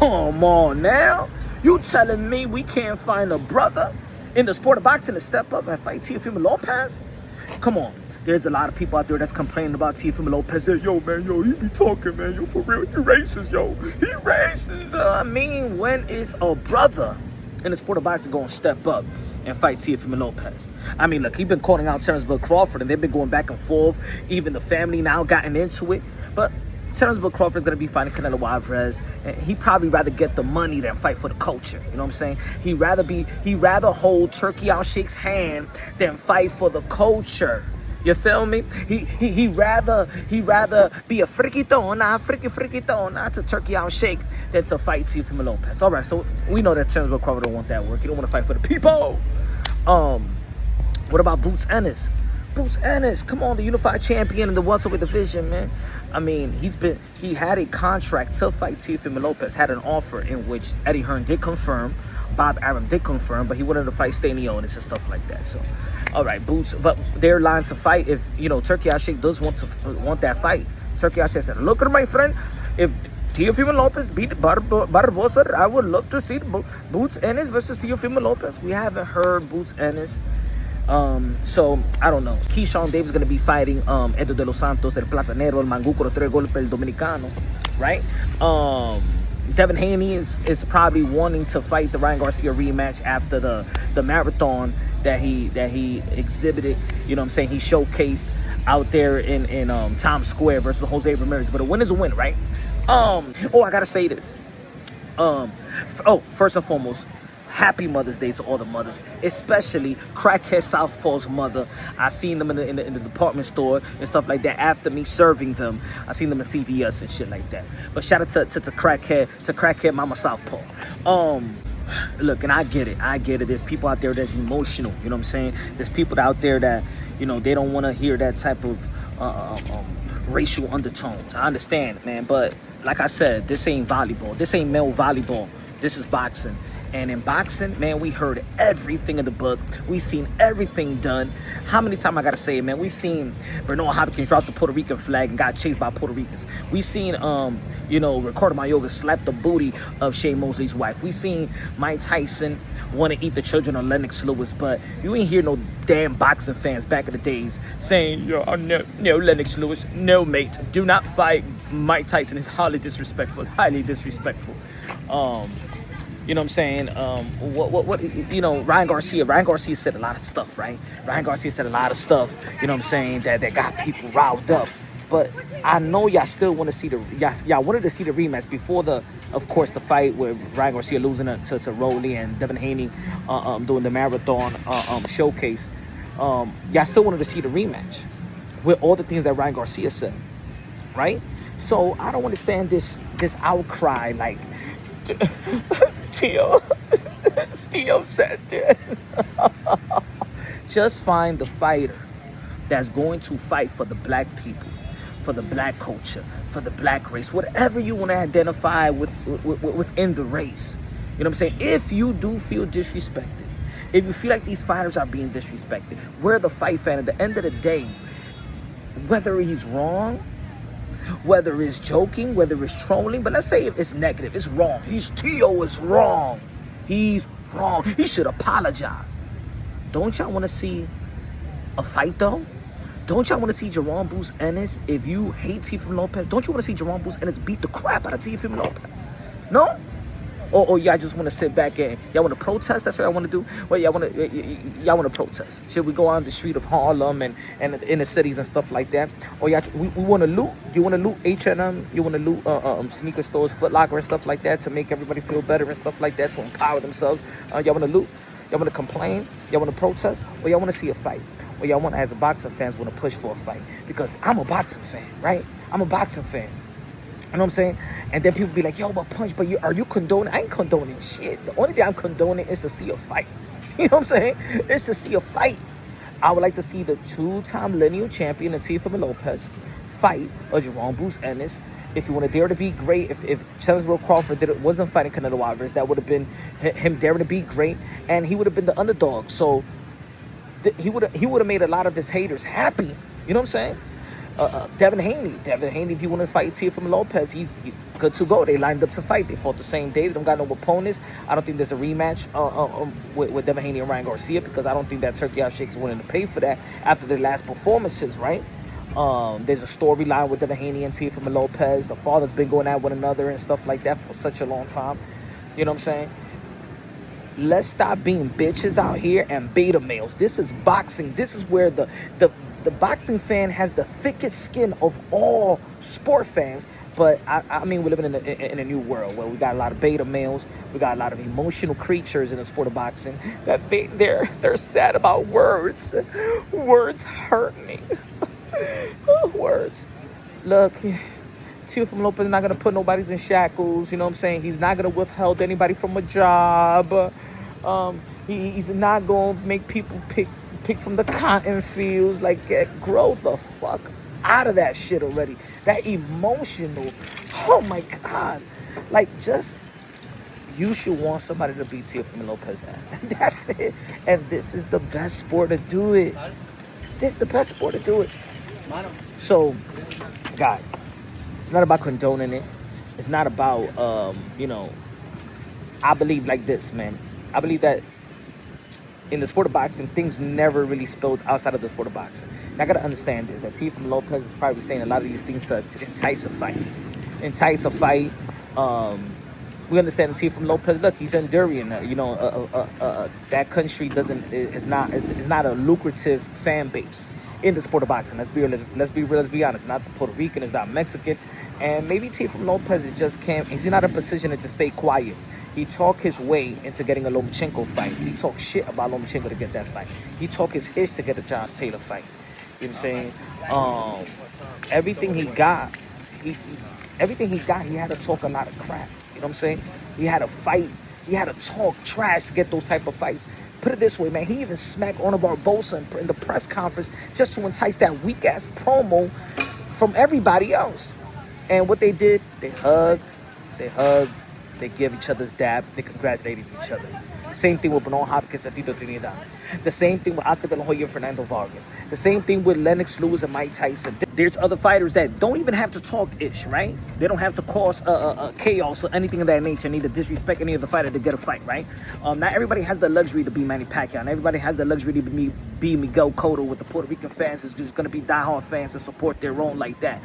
Come on now. You telling me we can't find a brother in the sport of boxing to step up and fight Teofimo Lopez? Come on. There's a lot of people out there that's complaining about Teofimo Lopez. Yo, man, he be talking, man. Yo, for real, he racist, yo. He racist. I mean, when is a brother in the sport of boxing going to step up and fight Teofimo Lopez? I mean, look, he's been calling out Terence Boots Crawford, and they've been going back and forth. Even the family now gotten into it. But Terence Boots Crawford is going to be fighting Canelo Alvarez, and he'd probably rather get the money than fight for the culture. You know what I'm saying? He'd rather hold Turkey Al Sheikh's hand than fight for the culture. You feel me? He rather be a frikitona to Turkey Al Sheikh than to fight Teofimo Lopez. All right, so we know that Terence Boots Crawford don't want that work. He don't want to fight for the people. What about Boots Ennis? Boots Ennis, come on, the unified champion in the welterweight division, man. I mean, he had a contract to fight Teofimo Lopez, had an offer in which Eddie Hearn did confirm, Bob Arum did confirm, but he wanted to fight Stanionis and stuff like that. So, all right, Boots, but they're lying to fight if, you know, Turkey Al Sheikh does want that fight. Turkey Al Sheikh said, look at my friend, if Teofimo Lopez beat Barbosa, I would love to see Boots Ennis versus Teofimo Lopez. We haven't heard Boots Ennis. So I don't know. Keyshawn Davis is going to be fighting Edo de los Santos, el Platanero, el Manguco, el Tres Golpes, el Dominicano, right? Devin Haney is probably wanting to fight the Ryan Garcia rematch after the marathon that he exhibited. You know what I'm saying? He showcased out there in Times Square versus Jose Ramirez. But a win is a win, right? Oh, I gotta say this. First and foremost, happy Mother's Day to all the mothers, especially Crackhead Southpaw's mother. I seen them in the department store and stuff like that after me serving them. I seen them in CVS and shit like that. But shout out to Crackhead Mama Southpaw. Look, and I get it. There's people out there that's emotional. You know what I'm saying? There's people out there that, you know, they don't want to hear that type of racial undertones. I understand, man. But like I said, this ain't volleyball. This ain't male volleyball. This is boxing. And in boxing, man, we heard everything in the book. We seen everything done. How many times I gotta say it, man? We seen Bernard Hopkins drop the Puerto Rican flag and got chased by Puerto Ricans. We seen, you know, Ricardo Mayorga slap the booty of Shane Mosley's wife. We seen Mike Tyson want to eat the children of Lennox Lewis, but you ain't hear no damn boxing fans back in the days saying, yo, no, Lennox Lewis, no, mate, do not fight Mike Tyson. It's highly disrespectful. You know what I'm saying? What you know, Ryan Garcia said a lot of stuff, right? Ryan Garcia said a lot of stuff, you know what I'm saying, that got people riled up. But I know y'all still want to see y'all wanted to see the rematch before of course, the fight with Ryan Garcia losing to Rolly and Devin Haney doing the marathon showcase. Y'all still wanted to see the rematch with all the things that Ryan Garcia said, right? So I don't understand this outcry like Tio said it. Just find the fighter that's going to fight for the black people, for the black culture, for the black race, whatever you want to identify within the race. You know what I'm saying? If you do feel disrespected, if you feel like these fighters are being disrespected, we're the fight fan. At the end of the day, whether he's wrong, whether it's joking, whether it's trolling, but let's say if it's negative, it's wrong. Tio is wrong. He's wrong. He should apologize. Don't y'all want to see a fight though? Don't y'all want to see Jaron Boots Ennis? If you hate Teofimo Lopez, don't you want to see Jaron Boots Ennis beat the crap out of Teofimo Lopez? No? Or y'all just want to sit back and y'all want to protest? That's what I want to do. Well, y'all want to protest. Should we go on the street of Harlem and in the cities and stuff like that? Or y'all we want to loot? You want to loot H&M? You want to loot sneaker stores, Foot Locker and stuff like that to make everybody feel better and stuff like that, to empower themselves? Y'all want to loot? Y'all want to complain? Y'all want to protest? Or y'all want to see a fight? Or y'all want to, as a boxing fans, want to push for a fight? Because I'm a boxing fan, right? I'm a boxing fan. You know what I'm saying? And then people be like, yo, but Punch, but are you condoning? I ain't condoning shit. The only thing I'm condoning is to see a fight. You know what I'm saying? It's to see a fight. I would like to see the two-time lineal champion, Teofimo Lopez, fight a Jaron Boots Ennis. If you want to dare to be great, if Terence Crawford wasn't fighting Canelo Alvarez, that would have been him daring to be great, and he would have been the underdog. So he would have made a lot of his haters happy. You know what I'm saying? Devin Haney. Devin Haney, if you want to fight Teofimo Lopez, he's good to go. They lined up to fight. They fought the same day. They don't got no opponents. I don't think there's a rematch with Devin Haney and Ryan Garcia, because I don't think that Turkey Out Shake is willing to pay for that after their last performances, right? There's a storyline with Devin Haney and Teofimo Lopez. The fathers been going at one another and stuff like that for such a long time. You know what I'm saying? Let's stop being bitches out here and beta males. This is boxing. This is where the boxing fan has the thickest skin of all sport fans. But I mean, we're living in a new world where we got a lot of beta males. We got a lot of emotional creatures in the sport of boxing that they're sad about words. Words hurt me. Words. Look, Teofimo Lopez is not gonna put nobody's in shackles. You know what I'm saying? He's not gonna withhold anybody from a job. He's not gonna make people pick from the cotton fields. Like, grow the fuck out of that shit already. That emotional. Oh my God. Like, just, you should want somebody to beat Teofimo Lopez ass. That's it. And this is the best sport to do it. This is the best sport to do it. So, guys, it's not about condoning it. It's not about, you know, I believe like this, man. I believe that in the sport of boxing, things never really spilled outside of the sport of boxing. Now, I got to understand this, that Teofimo Lopez is probably saying a lot of these things to entice a fight. Entice a fight. We understand that Teofimo Lopez, look, he's Honduran. You know, that country is not a lucrative fan base in the sport of boxing. Let's be real, let's be honest. Not the Puerto Rican, it's not Mexican. And maybe Teofimo Lopez just can't, he's not in a position to just stay quiet. He talked his way into getting a Lomachenko fight. He talked shit about Lomachenko to get that fight. He talked his ish to get a Josh Taylor fight. You know what I'm saying? Everything he got, he had to talk a lot of crap. You know what I'm saying? He had to fight. He had to talk trash to get those type of fights. Put it this way, man. He even smacked Ona Barbosa in the press conference just to entice that weak-ass promo from everybody else. And what they did, they hugged, they gave each other's dab, they congratulated each other. Same thing with Bernal Hopkins and Tito Trinidad. The same thing with Oscar De La Hoya and Fernando Vargas. The same thing with Lennox Lewis and Mike Tyson. There's other fighters that don't even have to talk ish, right? They don't have to cause chaos or anything of that nature, need to disrespect any of the fighter to get a fight, right? Not everybody has the luxury to be Manny Pacquiao. Not everybody has the luxury to be Miguel Cotto with the Puerto Rican fans. Is just going to be diehard fans to support their own like that.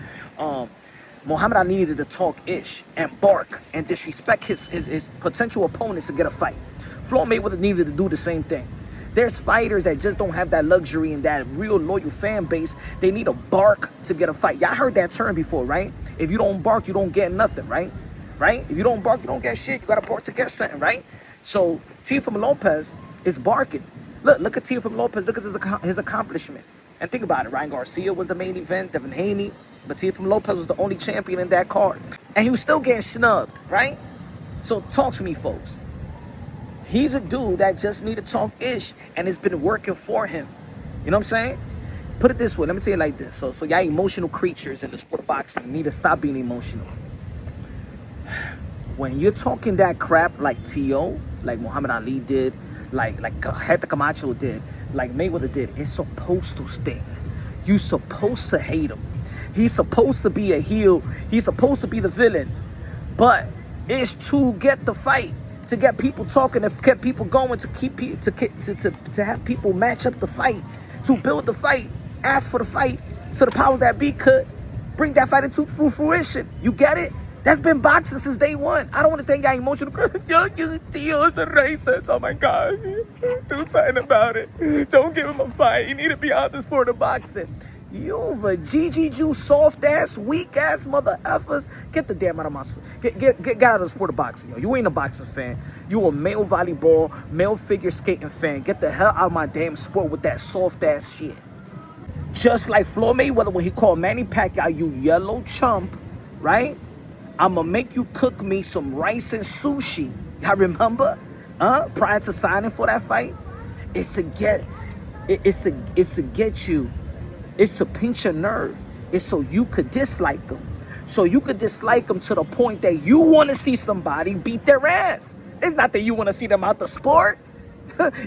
Muhammad Ali needed to talk ish and bark and disrespect his potential opponents to get a fight. Floyd Mayweather needed to do the same thing. There's fighters that just don't have that luxury and that real loyal fan base. They need to bark to get a fight. Y'all heard that term before, right? If you don't bark, you don't get nothing, right? Right? If you don't bark, you don't get shit. You got to bark to get something, right? So Teofimo Lopez is barking. Look at Teofimo Lopez. Look at his accomplishment. And think about it. Ryan Garcia was the main event. Devin Haney. But Teofimo Lopez was the only champion in that card. And he was still getting snubbed, right? So talk to me, folks. He's a dude that just need to talk ish, and it's been working for him. You know what I'm saying? Put it this way. Let me say it like this. So y'all emotional creatures in the sport of boxing need to stop being emotional. When you're talking that crap like T.O., like Muhammad Ali did, like Hector Camacho did, like Mayweather did, it's supposed to sting. You're supposed to hate him. He's supposed to be a heel. He's supposed to be the villain. But it's to get the fight, to get people talking, to get people going, to have people match up the fight, to build the fight, ask for the fight, so the powers that be could bring that fight into fruition. You get it? That's been boxing since day one. I don't understand y'all emotional. Yo, Tio's a racist. Oh my God. Do something about it. Don't give him a fight. You need to be out the sport of boxing. You Vajiji Jew, soft ass, weak ass mother effers. Get the damn out of my get out of the sport of boxing, yo. You ain't a boxing fan. You a male volleyball, male figure skating fan. Get the hell out of my damn sport with that soft ass shit. Just like Floyd Mayweather when he called Manny Pacquiao, you yellow chump, right? I'ma make you cook me some rice and sushi. Y'all remember? Prior to signing for that fight? It's to get you. It's to pinch your nerve. It's so you could dislike them. So you could dislike them to the point that you want to see somebody beat their ass. It's not that you want to see them out the sport.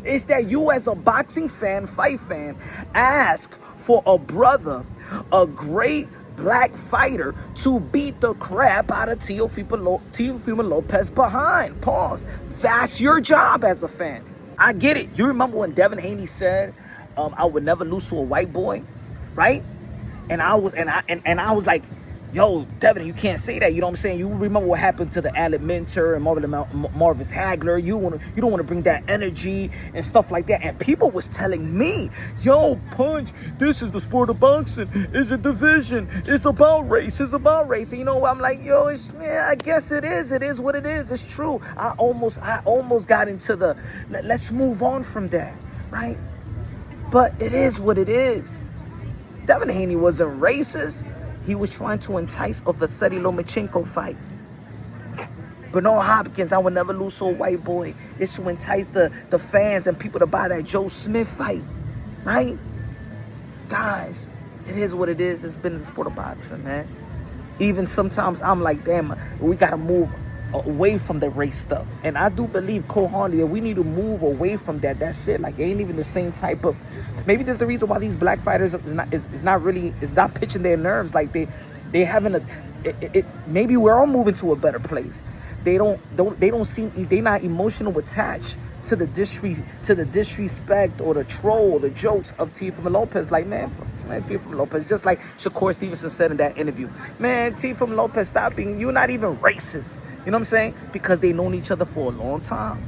It's that you as a boxing fan, fight fan, ask for a brother a great black fighter to beat the crap out of Teofimo Lopez behind. Pause. That's your job as a fan. I get it. You remember when Devin Haney said, I would never lose to a white boy, right? And I was like, yo, Devin, you can't say that. You know what I'm saying? You remember what happened to the Alec Minter and Marvis Hagler. You don't want to bring that energy and stuff like that. And people was telling me, yo, Punch, this is the sport of boxing. It's a division. It's about race. It's about race. And you know what? I'm like, yo, yeah, I guess it is. It is what it is. It's true. I almost got into the, let's move on from that, right? But it is what it is. Devin Haney wasn't racist. He was trying to entice a Vasily Lomachenko fight. Bernard Hopkins, I would never lose to a white boy. It's to entice the fans and people to buy that Joe Smith fight, right? Guys, it is what it is. It's been the sport of boxing, man. Even sometimes I'm like, damn, we got to move away from the race stuff. And I do believe wholeheartedly that we need to move away from that. That's it. Like, it ain't even the same type of, maybe there's the reason why these black fighters is not pitching their nerves. Like they having maybe we're all moving to a better place. They don't seem, they're not emotional attached to the disrespect or the troll or the jokes of Teofimo Lopez. Like, man, Teofimo Lopez, just like Shakur Stevenson said in that interview, man, Teofimo Lopez, stop being, you're not even racist. You know what I'm saying? Because they known each other for a long time.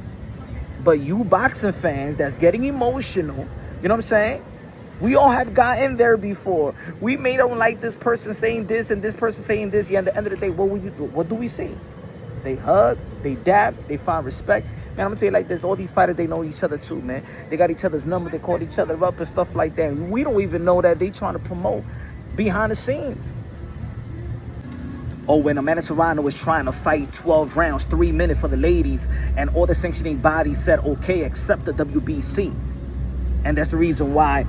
But you boxing fans that's getting emotional, you know what I'm saying? We all have gotten there before. We may don't like this person saying this and this person saying this. Yeah, at the end of the day, what do we see? They hug, they dab, they find respect. Man, I'm gonna tell you like this, all these fighters, they know each other too, man. They got each other's number, they call each other up and stuff like that. We don't even know that they trying to promote behind the scenes. Or when Amanda Serrano was trying to fight 12 rounds, 3 minutes for the ladies, and all the sanctioning bodies said, okay, accept the WBC. And that's the reason why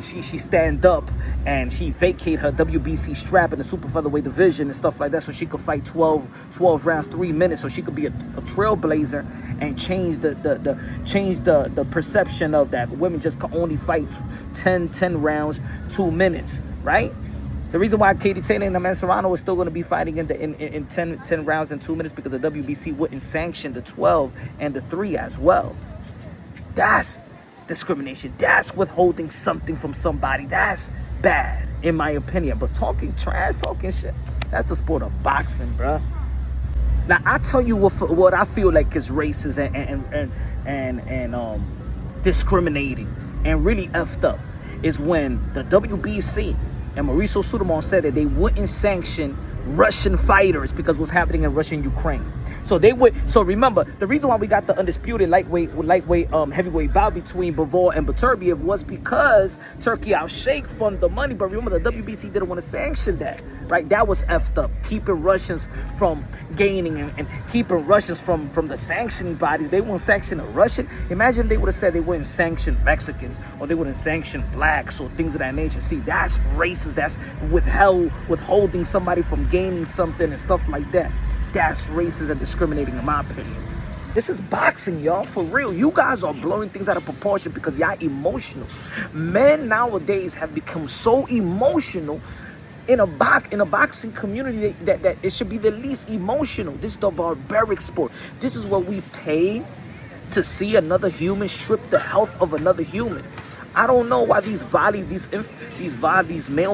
she stand up and she vacate her WBC strap in the super featherweight division and stuff like that, so she could fight 12 rounds, 3 minutes, so she could be a trailblazer and change the perception of that women just can only fight 10 rounds, 2 minutes, right? The reason why Katie Taylor and Amanda Serrano is still going to be fighting in 10 rounds and 2 minutes because the WBC wouldn't sanction the 12 and the 3 as well. That's discrimination. That's withholding something from somebody. That's bad, in my opinion. But talking trash, talking shit, that's the sport of boxing, bruh. Now, I tell you what I feel like is racist and discriminating and really effed up is when the WBC and Mauricio Sudamon said that they wouldn't sanction Russian fighters because what's happening in Russia and Ukraine. So they would. So remember, the reason why we got the undisputed heavyweight bout between Bivol and Beterbiev was because Turkey outshake fund the money. But remember, the WBC didn't want to sanction that, right? That was effed up, keeping Russians from gaining and keeping Russians from the sanctioning bodies. They won't sanction a Russian. Imagine they would have said they wouldn't sanction Mexicans or they wouldn't sanction blacks or things of that nature. See, that's racist. That's withholding somebody from gaining something and stuff like that. That's racist and discriminating, in my opinion. This is boxing, y'all, for real. You guys are blowing things out of proportion because y'all emotional. Men nowadays have become so emotional in a boxing community that it should be the least emotional. This is the barbaric sport. This is what we pay to see another human strip the health of another human. I don't know why these male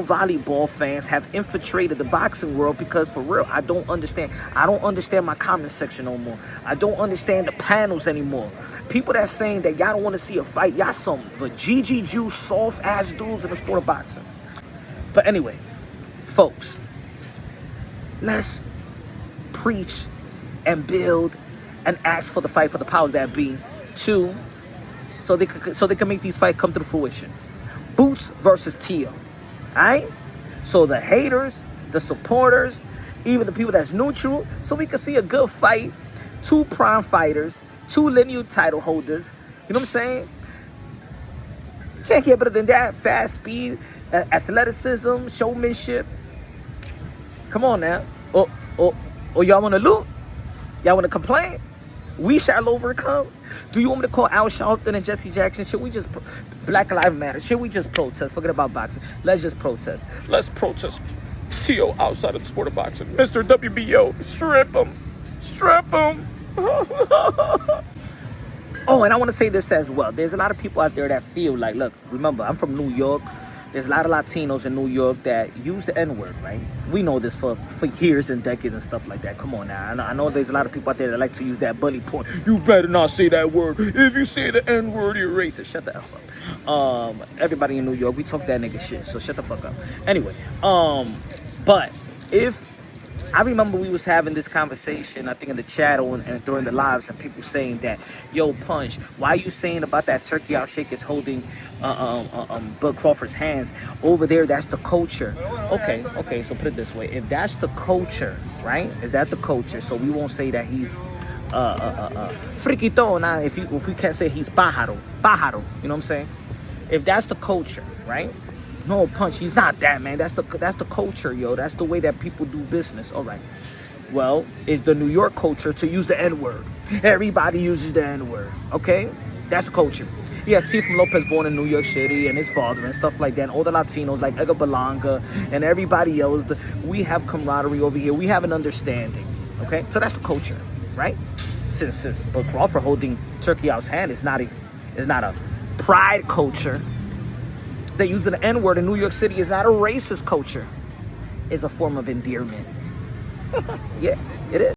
volleyball fans have infiltrated the boxing world, because for real, I don't understand. I don't understand my comment section no more. I don't understand the panels anymore. People that's saying that y'all don't want to see a fight, y'all some GG juice, soft ass dudes in the sport of boxing. But anyway, folks, let's preach and build and ask for the fight for the powers that be too. So they can make these fights come to fruition. Boots versus Teo. Alright? So the haters, the supporters, even the people that's neutral, so we can see a good fight. 2 prime fighters, 2 lineal title holders. You know what I'm saying? Can't get better than that. Fast speed, athleticism, showmanship. Come on now. Or y'all want to loot? Y'all want to complain? We shall overcome. Do you want me to call Al Sharpton and Jesse Jackson? Should we just Black Lives Matter? Should we just protest? Forget about boxing. Let's just protest. Let's protest. T.O. outside of the sport of boxing. Mr. WBO, strip him. Strip him. Oh, and I want to say this as well. There's a lot of people out there that feel like, look, remember, I'm from New York. There's a lot of Latinos in New York that use the N-word, right? We know this for years and decades and stuff like that. Come on now. I know there's a lot of people out there that like to use that bully point. You better not say that word. If you say the N-word, you're racist. Shut the F up. Everybody in New York, we talk that nigga shit, so shut the fuck up. Anyway, but if I remember we was having this conversation, I think in the chat and during the lives, and people saying that, yo, Punch, why are you saying about that turkey out shake is holding Bud Crawford's hands over there? That's the culture. Okay, so put it this way. If that's the culture, right? Is that the culture? So we won't say that he's friquito. Now, if we can't say he's pájaro, you know what I'm saying? If that's the culture, right? No, Punch, he's not that, man. That's the culture, yo. That's the way that people do business. All right. Well, it's the New York culture to use the N-word. Everybody uses the N-word, okay? That's the culture. Yeah, Teofimo Lopez born in New York City and his father and stuff like that. And all the Latinos like Edgar Belanga and everybody else, we have camaraderie over here. We have an understanding, okay? So that's the culture, right? Since Bud Crawford holding Turkey Out's hand is not a pride culture. They use the N-word in New York City is not a racist culture. It's a form of endearment. Yeah, it is.